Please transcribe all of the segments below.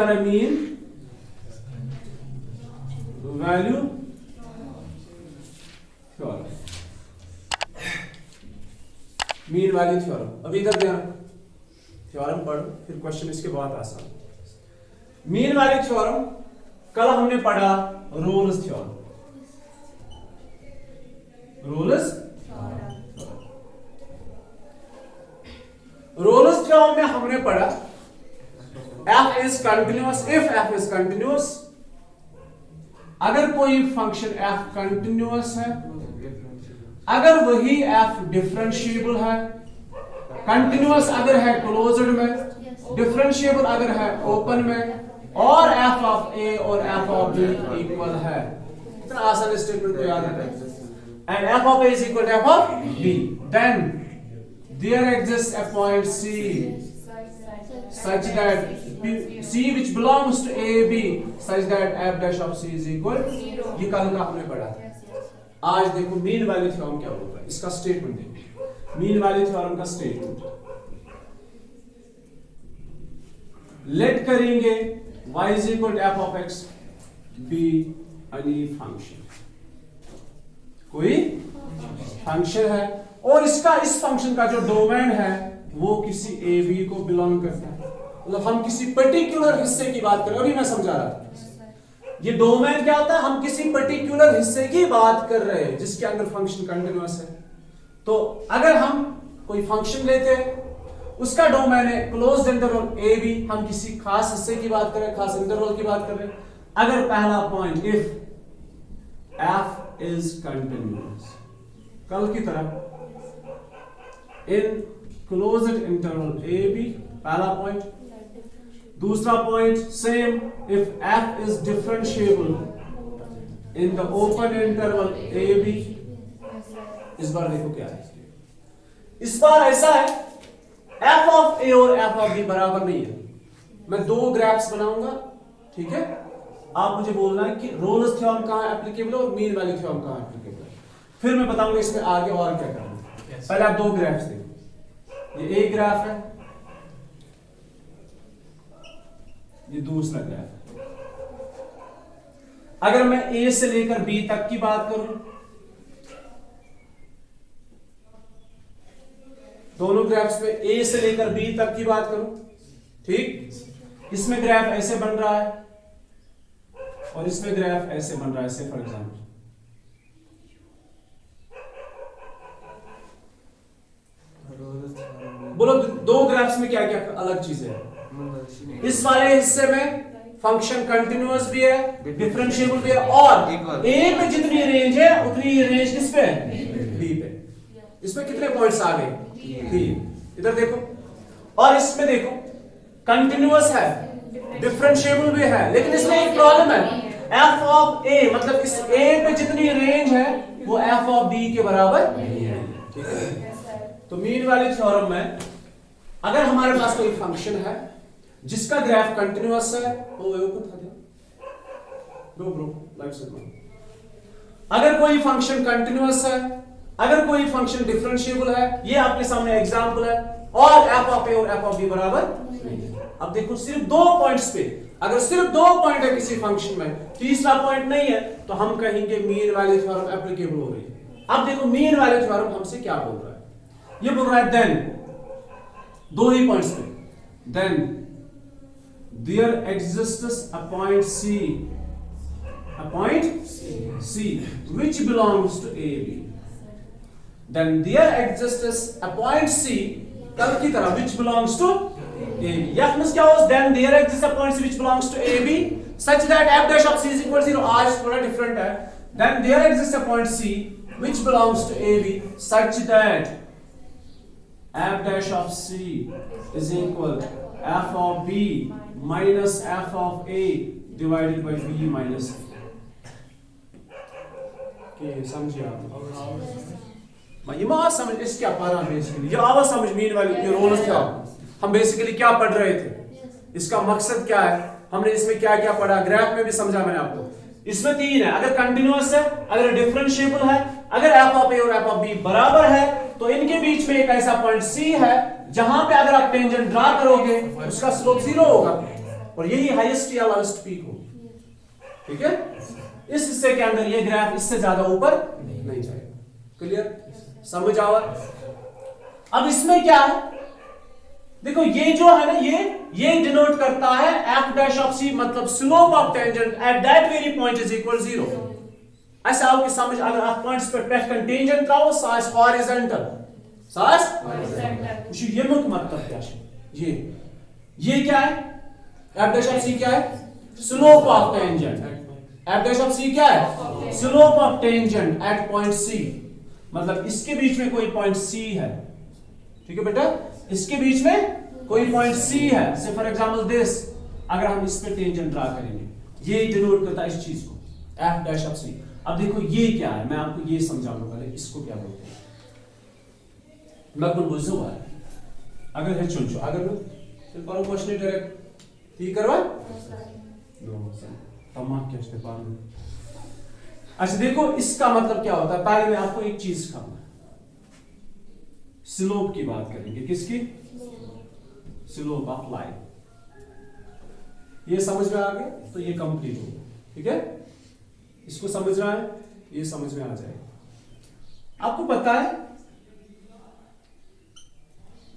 जा रहा है mean value theorem, mean value theorem. अभी इधर ध्यान, थ्योरम पढ़ फिर क्वेश्चन इसके बाद आसान। मीन वैल्यू थ्योरम कल हमने पढ़ा रोल्स थ्योरम, रोल्स थ्योरम में हमने पढ़ा f is continuous if f is continuous, अगर कोई फंक्शन f कंटिन्यूअस है, अगर वही f डिफरेंशिएबल है, कंटिन्यूअस अगर है क्लोज्ड में, डिफरेंशिएबल अगर है ओपन में, और f ऑफ a और f ऑफ b इक्वल है। इतना आसान स्टेटमेंट को याद रखें। And f of a is equal to f of b, then there exists a point c such that c which belongs to a b such that f dash of c is equal 0। ये कल का हमने पढ़ा था। आज देखो mean value theorem क्या होता है, इसका स्टेटमेंट देखो। मीन वैल्यू थ्योरम का स्टेटमेंट लेट करेंगे y is equal to f of x be any function, कोई फंक्शन है और इसका इस फंक्शन का जो डोमेन है वो किसी ए बी को बिलोंग करता है। मतलब हम किसी पर्टिकुलर हिस्से की बात कर रहे हैं, अभी मैं समझा रहा था। ये डोमेन क्या होता है, हम किसी पर्टिकुलर हिस्से की बात कर रहे हैं जिसके अंदर फंक्शन कंटिन्यूअस है। तो अगर हम कोई फंक्शन लेते हैं, उसका डोमेन है क्लोज्ड इंटरवल ए बी, हम किसी खास हिस्से की बात कर रहे हैं, खास इंटरवल की बात कर रहे हैं। अगर पहला point if f is continuous, कल की तरह in closed interval a b, पहला पॉइंट। दूसरा point same if f is differentiable in the open interval a b। इस बार देखो क्या है, इस बार ऐसा है f of a और f of b बराबर नहीं है। मैं दो ग्राफ्स बनाऊंगा, ठीक है, आप मुझे बोलना है कि रोल्स थ्योरम कहां एप्लीकेबल है और मीन वैल्यू थ्योरम कहां एप्लीकेबल है, फिर मैं बताऊंगा इसमें आगे और क्या करना है। पहले आप दो ग्राफ्स देखो, ये एक ग्राफ है, ये दूसरा ग्राफ है। अगर मैं ए से लेकर बी तक की बात करूं, दोनों ग्राफ्स में ए से लेकर बी तक की बात करूं, ठीक, इसमें ग्राफ ऐसे बन रहा है और इसमें ग्राफ ऐसे बन रहा है, ऐसे फॉर एग्जाम्पल। बोलो दो ग्राफ्स में क्या क्या अलग चीजें हैं। इस वाले हिस्से में फंक्शन कंटिन्यूअस भी है, डिफरेंशिएबल भी है, और ए पे जितनी रेंज है उतनी रेंज किस पे है, बी पे। इसमें कितने पॉइंट्स आ गए, 3। इधर देखो, और इसमें देखो कंटिन्यूअस है, डिफरेंशिएबल भी है, लेकिन इसमें एक प्रॉब्लम है, f ऑफ a मतलब इस a पे जितनी रेंज है वो f ऑफ b के बराबर नहीं है, ठीक है। तो मीन वैल्यू थ्योरम में अगर हमारे पास कोई फंक्शन है जिसका ग्राफ कंटिन्यूअस है, अगर कोई फंक्शन कंटिन्यूअस है, अगर कोई फंक्शन डिफरेंशिएबल है, ये आपके सामने एग्जांपल है, और f ऑफ a और f ऑफ b बराबर नहीं है। अब देखो सिर्फ दो पॉइंट्स पे, अगर सिर्फ दो पॉइंट है किसी फंक्शन में, तीसरा पॉइंट नहीं है, तो हम कहेंगे मीन वैल्यू थ्योरम एप्लीकेबल हो रही है। अब देखो मीन वैल्यू थ्योरम हमसे क्या बोल रहा है, ये बोल रहा है देन, दो ही पॉइंट्स पे, then there exists a point C which belongs to a b, then there exists a point C कल की तरह which belongs to a b। यह मींस क्या होगा, then there exists a point C which belongs to a b such that f dash of C is equal to 0। आज थोड़ा different है, then there exists a point C which belongs to a b such that f dash of C is equal to f of b minus f of a divided by b minus a। समझिए आप, ये मत समझ, इस क्या पढ़ रहा basically, ये आवाज समझ मीन वाली, ये रोल्स क्या हम बेसिकली क्या पढ़ रहे थे, इसका मकसद क्या है, हमने इसमें क्या क्या पढ़ा, ग्राफ में भी समझा मैंने आपको। इसमें तीन है, अगर कंटिन्यूअस है, अगर डिफरेंशिएबल है, अगर f ऑफ a और f ऑफ b बराबर है, तो इनके बीच में एक ऐसा पॉइंट C है जहां पे अगर आप टेंजेंट ड्रा करोगे उसका स्लोप 0 होगा। और यही हाईएस्ट या लोएस्ट पीक होगी, ठीक है। इस हिस्से के अंदर ये ग्राफ इससे ज्यादा ऊपर नहीं जाएगा। क्लियर, समझ आओ। अब इसमें क्या है, देखो ये जो है ना, ये डिनोट करता है एफ डैश ऑफ सी, मतलब slope of tangent at that very point is equal 0। ऐसा आओ कि समझ, अगर आप पॉइंट्स पर पेट टेंजेंट का हो सास हॉरिजॉन्टल, सास हॉरिजॉन्टल, ये मतलब क्या है, ये क्या है, एफ डैश ऑफ सी क्या है, slope of tangent. F dash of C क्या है, slope of tangent at point C, मतलब इसके बीच में कोई पॉइंट सी है, ठीक है बेटा, इसके बीच में कोई पॉइंट सी है। से फॉर एग्जांपल दिस, अगर हम इस पे टेंजेंट ड्रा करेंगे, ये डिनोट करता है इस चीज को, एफ डैश ऑफ सी। अब देखो ये क्या है, मैं आपको ये समझाऊंगा पहले, इसको क्या बोलते हैं। मैं बुझो अगर है चुन अगर मैं क्वेश्चन डायरेक्ट ठीक करवा अच्छा देखो इसका मतलब क्या होता है। पहले मैं आपको एक चीज सिखाऊंगा, स्लोप की बात करेंगे, किसकी, स्लोप ऑफ लाइन। ये समझ में आ गया तो ये कंप्लीट हो गया, ठीक है। इसको समझना है, ये समझ में आ जाएगा। आपको पता है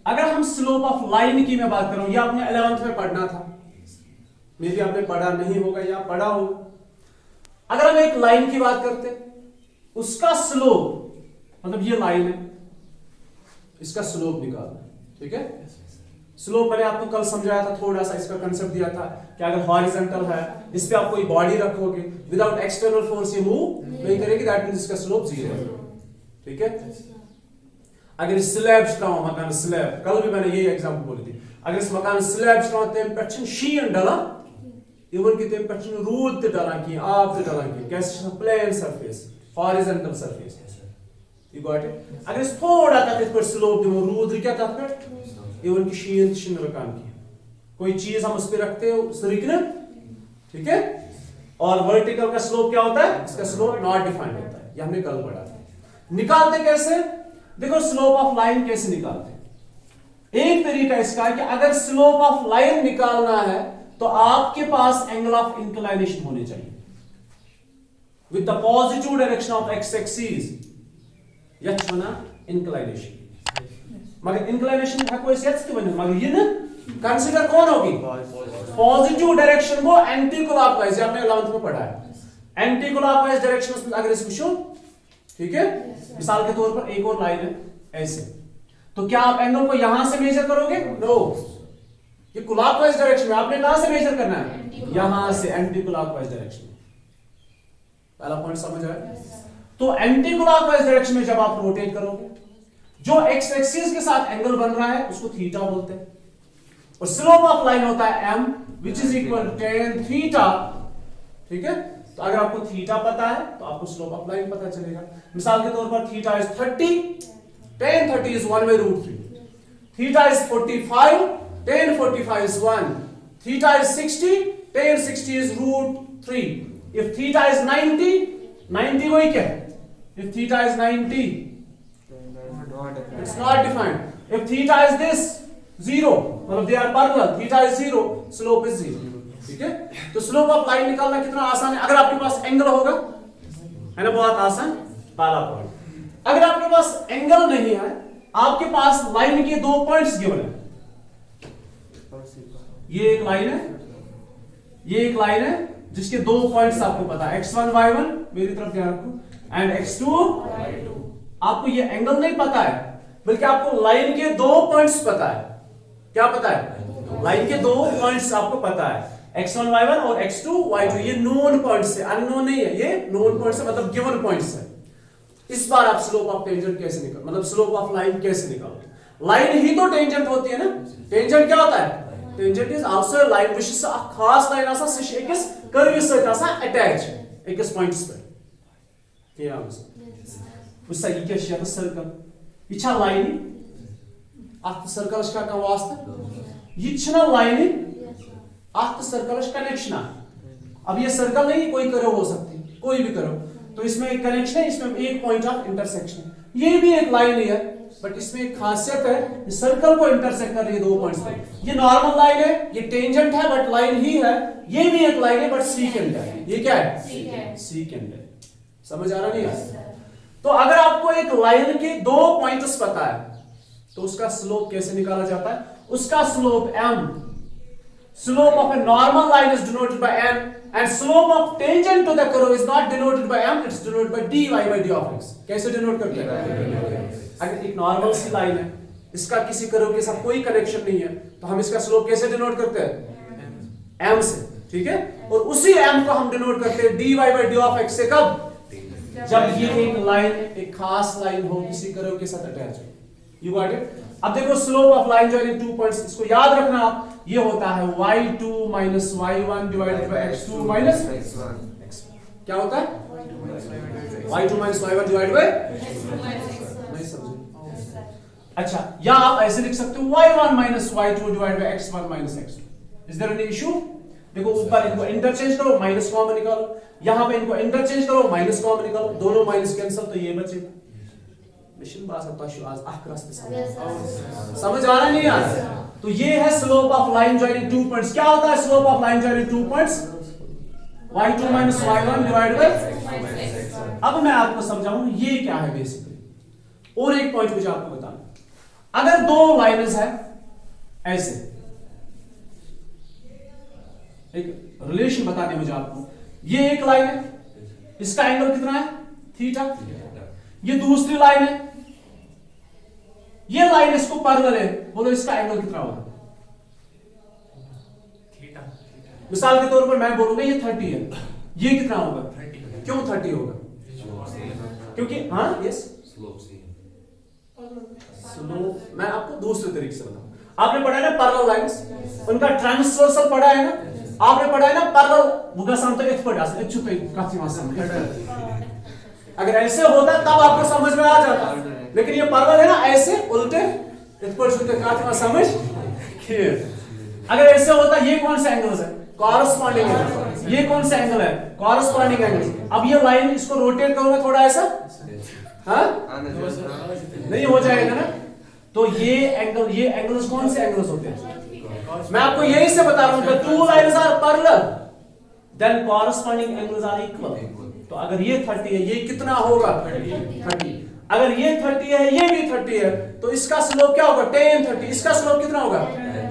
अगर हम स्लोप ऑफ लाइन की मैं बात करूं, ये आपने 11th में पढ़ना था, मे भी आपने पढ़ा नहीं होगा या पढ़ा होगा। अगर हम एक लाइन की बात करते हैं, उसका स्लोप, मतलब ये लाइन है, इसका स्लोप निकालना, ठीक है। स्लोप मैंने आपको कल समझाया था, थोड़ा सा इसका कंसेप्ट दिया था कि अगर हॉरिजॉन्टल है, इस पे आप कोई बॉडी रखोगे, विदाउट एक्सटर्नल फोर्स ये मूव नहीं करेगी, दैट मींस इसका स्लोप 0 है, ठीक है। अगर स्लैब स्ट्रॉन्ग मकान स्लैब, कल भी मैंने ये एग्जांपल बोली थी, अगर इस मकान स्लैब स्ट्रॉन्ग तेम पे शीन डाला, इवन कि तेम पे रूल ते डाला की, आप ते डाला की, कैसे plane surface, horizontal surface, you got it. अगर इस थोड़ा तक इस पर स्लोप दिमो, रूल क्या तक पे, इवन की शीन रकान की, कोई चीज हम उस पे रखते हो सरिकना, ठीक है। और वर्टिकल का स्लोप क्या होता है, इसका स्लोप नॉट डिफाइंड होता है, ये हमने कल पढ़ा था। निकालते कैसे, देखो स्लोप ऑफ लाइन कैसे निकालते हैं। एक तरीका इसका है कि अगर स्लोप ऑफ लाइन निकालना है तो आपके पास एंगल ऑफ इंक्लिनेशन होने चाहिए with the positive direction of x axis, यह वना इंक्लिनेशन। मगर इंक्लिनेशन है कोई सेट्स की वजह, मगर ये ना कंसीडर कौन होगी, पॉजिटिव डायरेक्शन को एंटी क्लॉकवाइज, आपने 11th में पढ़ा है। एंटी क्लॉकवाइज डायरेक्शन में अगर इसको शो, ठीक है। मिसाल के तौर पर एक और लाइन है ऐसे, तो क्या आप एंगल को यहां से मेजर करोगे, नो, ये क्लॉकवाइज डायरेक्शन में, आपने कहां से मेजर करना है, यहां से, एंटी क्लॉकवाइज डायरेक्शन में। पहला पॉइंट समझ आया। तो एंटी क्लॉकवाइज डायरेक्शन में जब आप रोटेट करोगे, जो एक्स एक्सिस के साथ एंगल बन रहा है उसको थीटा बोलते हैं, और स्लोप ऑफ लाइन होता है m which is equal to tan theta, ठीक है। तो अगर आपको थीटा पता है तो आपको स्लोप ऑफ लाइन पता चलेगा। मिसाल के तौर पर theta is 30, tan 30 is 1/√3, theta is 45, tan 45 is 1, theta is 60, tan 60 is √3. If theta is 90, 90 वही क्या है, if theta is 90 it's not defined. If theta is this 0, मतलब they are parallel, theta is 0, slope is 0, ठीक है। तो slope of line निकालना कितना आसान है, अगर आपके पास एंगल होगा, है ना, बहुत आसान। पहला पॉइंट, अगर आपके पास एंगल नहीं है, आपके पास लाइन के 2 पॉइंट्स गिवन है, ये एक लाइन है, ये एक लाइन है जिसके 2 पॉइंट्स आपको पता है, x1 y1, मेरी तरफ ध्यान रखो, एंड x2 y2। आपको ये एंगल नहीं पता है, बल्कि आपको लाइन के 2 पॉइंट्स पता है। क्या पता है, लाइन के 2 पॉइंट्स आपको पता है, x1 y1 और x2 y2। ये नोन पॉइंट्स है, अननोन नहीं है, ये नोन पॉइंट्स है, मतलब गिवन पॉइंट्स है। इस बार आप स्लोप ऑफ टेंजेंट कैसे निकाल, मतलब स्लोप ऑफ लाइन कैसे निकालोगे। लाइन ही तो टेंजेंट होती है ना, टेंजेंट क्या होता है, tangent is also a line which is a खास लाइन आसा से एकस कर्व सहित आसा अटैच एकस पॉइंट्स पे। क्या आंसर उस सही क्या शेयर सर्कल, ये छा लाइन अत सर्कलस का वास्ता, ये छना लाइन अत सर्कलस कनेक्शन। अब ये सर्कल नहीं, कोई कर्व हो सकती, कोई भी कर्व, तो इसमें एक कनेक्शन है, इसमें एक पॉइंट ऑफ इंटरसेक्शन है। ये भी एक लाइन है, बट इसमें एक खासियत है, सर्कल को इंटरसेक्ट कर रही है 2 पॉइंट्स पर। ये नॉर्मल लाइन है, ये टेंजेंट है बट लाइन ही है। ये भी एक लाइन है बट सीकेंट है। ये क्या है? सीकेंट है। समझ आ रहा नहीं है? तो अगर आपको एक लाइन के 2 पॉइंट्स पता है तो उसका स्लोप कैसे निकाला जाता है? उसका slope m, slope of a normal line is denoted by n, and slope of tangent to the curve is not denoted by m, it's denoted by dy by d of x. कैसे denote करते हैं? अगर एक normal सी line है, इसका किसी curve के साथ कोई कनेक्शन नहीं है, तो हम इसका स्लोप कैसे डिनोट करते हैं? m से, ठीक है? और उसी m को हम डिनोट करते हैं dy by d of x से। कब? जब ये एक लाइन, एक खास लाइन हो, किसी कर्व के साथ अटैच हो। You got it? अब देखो slope of line joining 2 points, इसको याद रखना आप, ये होता है y2 minus y1 divided by x2 minus x1। क्या होता है? y2 minus y1 divided by नहीं समझे? अच्छा, या आप ऐसे लिख सकते हो y1 minus y2 divided by x1 minus x2। Is there any issue? देखो ऊपर इनको इंटरचेंज करो, माइनस कॉमन निकालो, यहां पे इनको इंटरचेंज करो, माइनस कॉमन निकालो, दोनों माइनस कैंसिल, तो ये बचेगा। समझ आ रहा नहीं यार? तो ये है slope of line joining 2 points. क्या होता है slope of line joining 2 points? y2 minus y1 divided by। अब मैं आपको समझाऊं ये क्या है बेसिकली। और एक पॉइंट मुझे आपको बताना, अगर 2 लाइन्स है ऐसे, एक रिलेशन बताते हैं मुझे आपको। ये एक लाइन है, इसका एंगल कितना है? थीटा। ये दूसरी लाइन है, ये लाइन इसको पैरेलल है, बोलो इसका एंगल कितना होगा? थीटा। मिसाल के तौर पर मैं बोलूंगा ये 30 है, ये कितना होगा? 30। क्यों 30 होगा? क्योंकि हाँ यस स्लोप। मैं आपको दूसरे तरीके से बताऊं, आपने पढ़ा है ना पैरेलल लाइंस, उनका ट्रांसवर्सल पढ़ा है ना, आपने पढ़ा है ना पैरेलल बुगा साम तो इथ पढ़ा से छुपे काफी मास। अगर ऐसे होता तब आपको समझ में आ जाता, लेकिन ये पैरेलल है ना, ऐसे उल्टे इथ पर छुपे काफी मास समझ। अगर ऐसे होता, ये कौन सा एंगल है? Corresponding angle. ये कौन सा एंगल है? Corresponding angle. अब ये लाइन इसको रोटेट करूंगा थोड़ा ऐसा, हाँ नहीं हो जाएगा ना? तो ये एंगल्स कौन से एंगल्स होते हैं? मैं आपको यही से बता रहा हूं, 2 lines are parallel then corresponding angles are equal. तो अगर ये 30 है, ये कितना होगा? 30। अगर ये 30 है, ये भी 30 है, तो इसका स्लोप क्या होगा? tan 30। इसका स्लोप कितना होगा?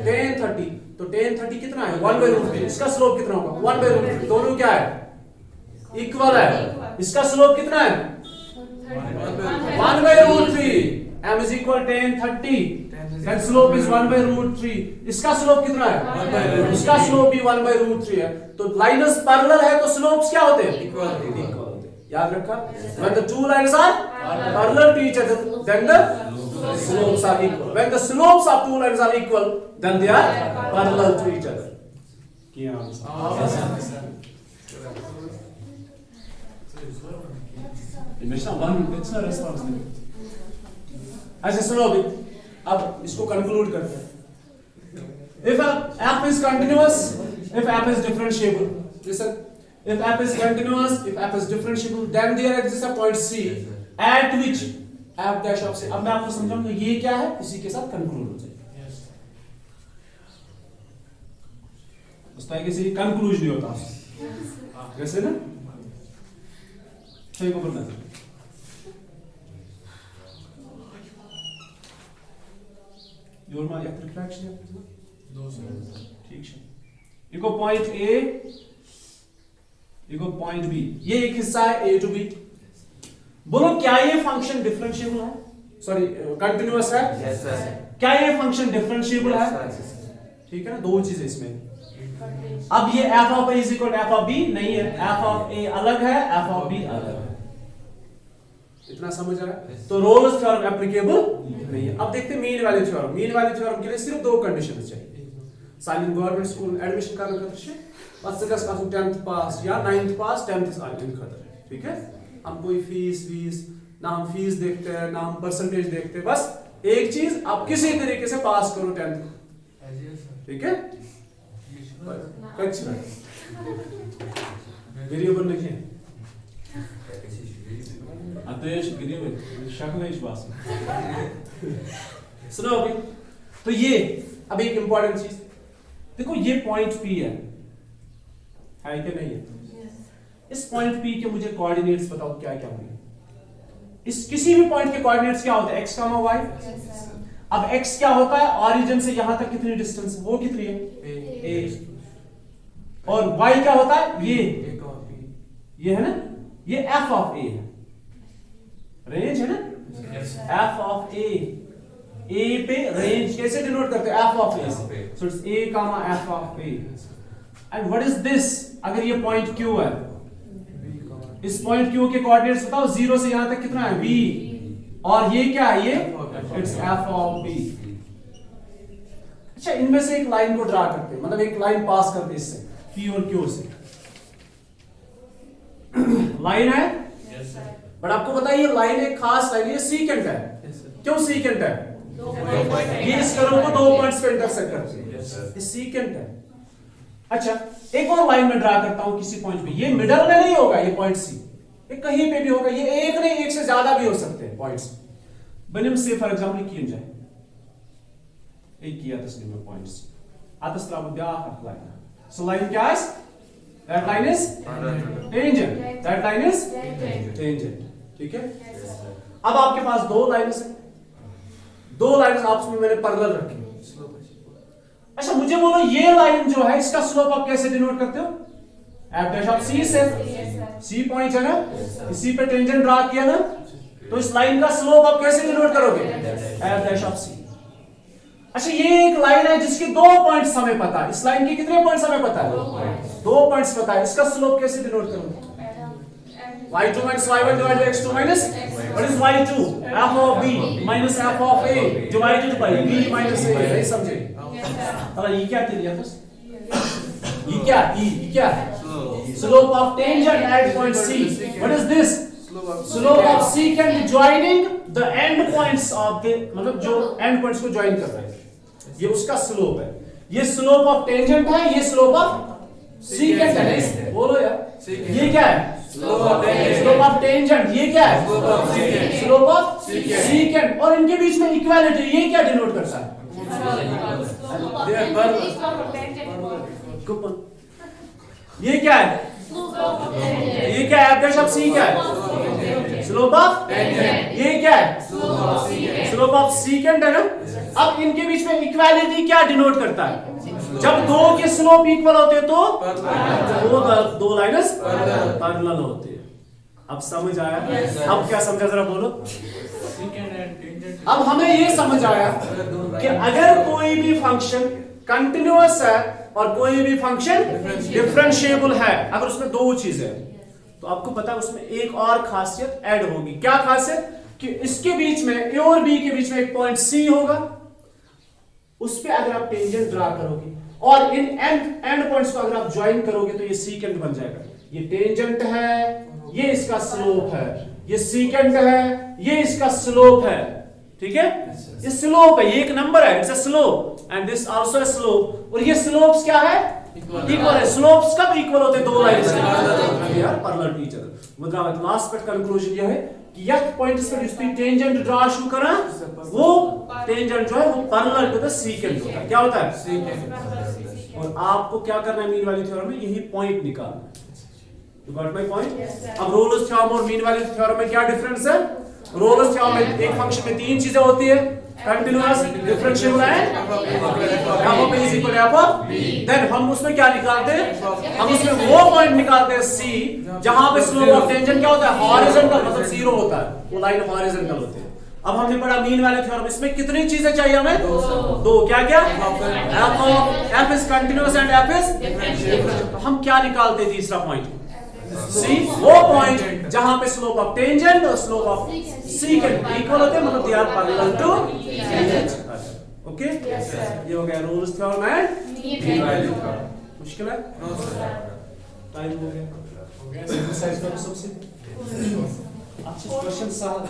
tan 30। तो tan 30 कितना है? 1/√3। इसका स्लोप कितना होगा? 1/√3। दोनों क्या है? इक्वल है। इसका स्लोप कितना है? 1/√3। m is equal tan 30, then slope is 1/√3। इसका स्लोप कितना है? इसका स्लोप भी 1/√3 है। तो लाइन्स पैरेलल है तो स्लोप्स क्या होते हैं? इक्वल होते हैं। याद रखा? When the 2 lines are parallel to each other, then the slopes are equal. When the slopes of 2 lines are equal, then they are parallel to each other. क्या आंसर? It's not response. अच्छा सुनो अभी, अब इसको conclude करते हैं। If f is continuous, if f is differentiable, listen. If f is continuous, if f is differentiable, then there exists a point C at which f dash of C। अब मैं आपको समझाऊंगा ये क्या है, इसी के साथ कंक्लूड हो जाएगा। उस तरीके से कंक्लूजन नहीं होता, कैसे ना? सही को बोलना। Your my reflection है? दो सर। ठीक है। Echo point A, echo point B। ये एक हिस्सा है A to B। बोलो क्या ये फंक्शन डिफरेंशिएबल है? सॉरी कंटिन्यूअस है? Yes sir. क्या ये फंक्शन डिफरेंशिएबल है? ठीक है ना? दो चीजें इसमें। अब ये f of A is equal to f of B नहीं है, f of A अलग है, f of B अलग है। इतना समझ आ रहा है? तो रोल्स थ्योरम एप्लीकेबल नहीं है। अब देखते हैं mean value theorem. Mean value theorem के लिए सिर्फ 2 कंडीशंस चाहिए। साइन गवर्नमेंट स्कूल एडमिशन करने का तरीके बस से का 10th पास या 9th पास 10th आने खतर, ठीक है? हम कोई फीस ना हम फीस देखते हैं ना हम परसेंटेज देखते हैं, बस एक चीज आप किसी तरीके से पास करो 10th, ठीक है? वेरिएबल नहीं है। अतएश गिरी में शक में विश्वास में। सुनो अभी, तो ये अब एक इंपॉर्टेंट चीज देखो, ये पॉइंट P है कि नहीं है? इस पॉइंट P के मुझे कोऑर्डिनेट्स बताओ क्या क्या होंगे। इस किसी भी पॉइंट के कोऑर्डिनेट्स क्या होते हैं? x, y। अब x क्या होता है? ऑरिजिन से यहां तक कितनी डिस्टेंस, वो कितनी है? a। और y क्या होता है? ये है ना, ये f ऑफ a है, रेंज है ना, f ऑफ a। a पे रेंज कैसे डिनोट करते हैं? f ऑफ a से। So it's a comma f of a। And what is this? अगर ये पॉइंट q है, इस पॉइंट Q के कोऑर्डिनेट्स बताओ, 0 से यहां तक कितना है? v। और ये क्या है? ये इट्स f ऑफ b। अच्छा, इनमें से एक लाइन को ड्रा करते हैं, मतलब एक लाइन पास करते हैं इससे, P और Q से। लाइन है, बट आपको पता है ये लाइन एक खास लाइन, ये सीकेंट है। क्यों सीकेंट है? ये इस कर्व को 2 पॉइंट्स पे इंटरसेक्ट करते हैं, ये सीकेंट है। अच्छा, एक और लाइन में ड्रा करता हूं किसी पॉइंट पे, ये मिडल में नहीं होगा, ये पॉइंट C, ये कहीं पे भी होगा, ये एक नहीं, एक से ज्यादा भी हो सकते हैं पॉइंट्स। बनिम से फॉर एग्जांपल किए जाए, एक किया तस्लीम में पॉइंट C, आतस्त्रा ब्याह लाइन। सो लाइन क्या है? That line is tangent, that line is tangent. ठीक है, अब आपके पास दो लाइन्स हैं, दो लाइन्स आपस में मैंने पैरेलल रखी। अच्छा, मुझे बोलो ये लाइन जो है इसका स्लोप आप कैसे डिनोट करते हो? f डैश ऑफ C से। C पॉइंट है ना, इसी पे टेंजेंट ड्रा किया ना, तो इस लाइन का स्लोप आप कैसे डिनोट करोगे? f dash of C। अच्छा, ये एक लाइन है जिसके 2 पॉइंट्स हमें पता है, इस लाइन के कितने पॉइंट्स हमें पता है? 2 पॉइंट्स पता है, इसका स्लोप कैसे डिनोट करोगे? y2 minus y1 divided by x2 minus what is y2? f of b minus f of a divided by b minus a। नहीं समझे? ये क्या कह दिया? ये क्या? ये क्या? Slope of tangent at point C। What is this? Slope of secant joining the end points of the, मतलब जो एंड पॉइंट्स को ज्वाइन कर रहा है, ये उसका स्लोप है। ये स्लोप ऑफ टेंजेंट है, ये स्लोप ऑफ secant है। बोलो यार, ये क्या है? Slope of tangent. ये क्या है? Slope of secant। और इनके बीच में इक्वालिटी, ये क्या डिनोट करता है? ये क्या है? ये क्या है? f डैश ऑफ C क्या है? Slope of. ये क्या है? स्लोप ऑफ secant है ना। अब इनके बीच में इक्वालिटी क्या डिनोट करता है? जब दो के स्लोप इक्वल होते हैं तो दो लाइन्स पैरेलल होते हैं। अब समझ आया? अब क्या समझा जरा बोलो। अब हमें ये समझ आया कि अगर कोई भी फंक्शन कंटिन्यूअस है और कोई भी फंक्शन डिफरेंशिएबल है, अगर उसमें दो चीजें तो आपको पता है उसमें एक और खासियत ऐड होगी। क्या खासियत? कि इसके बीच में ए और बी के बीच में एक पॉइंट C होगा, उस पे अगर आप टेंजेंट ड्रा करोगे और इन एंड पॉइंट्स को अगर आप ज्वाइन करोगे तो ये सीकेंट बन जाएगा। ये टेंजेंट है, ये इसका स्लोप है, ये सीकेंट है, ये इसका स्लोप है। ठीक है, ये स्लोप है, ये एक नंबर है, it's a slope and this also a slope. और ये स्लोप्स क्या है? इक्वल है। स्लोप्स कब इक्वल होते हैं? दो लाइन्स यार पैरेलल टू ईच अदर। मतलब लास्ट बट कंक्लूजन ये है कि यह पॉइंट पे जिस पे टेंजेंट ड्रा शू करा, वो टेंजेंट जो है वो पैरेलल टू द सीकेंट होता है। क्या होता है? सीकेंट। और आपको क्या करना है मीन वैल्यू थ्योरम में? यही पॉइंट निकालना। You got my point? अब रोल्स थ्योरम और मीन वैल्यू थ्योरम में क्या डिफरेंस है? रोल्स थ्योरम में एक फंक्शन में तीन चीजें होती है, continuous, differentiable and f of a is equal to f of b। Then हम उसमें क्या निकालते हैं? हम उसमें वो पॉइंट निकालते हैं C जहां पे स्लोप ऑफ टेंजेंट क्या होता है? हॉरिजॉन्टल, मतलब 0 होता है, वो लाइन हॉरिजॉन्टल होती है। अब हमने पढ़ा मीन वैल्यू थ्योरम, इसमें कितनी चीजें चाहिए हमें? दो। क्या क्या? f is continuous and f is differentiable. हम क्या निकालते हैं? तीसरा पॉइंट C, वो पॉइंट जहां पे स्लोप ऑफ टेंजेंट और स्लोप ऑफ सीकेंट इक्वल होते हैं, मतलब they are parallel to tangent. Okay, ये हो गया Rolle's theorem and mean value theorem. मुश्किल है? टाइम हो गया। एक्सरसाइज करो सबसे। अच्छे क्वेश्चन साहब।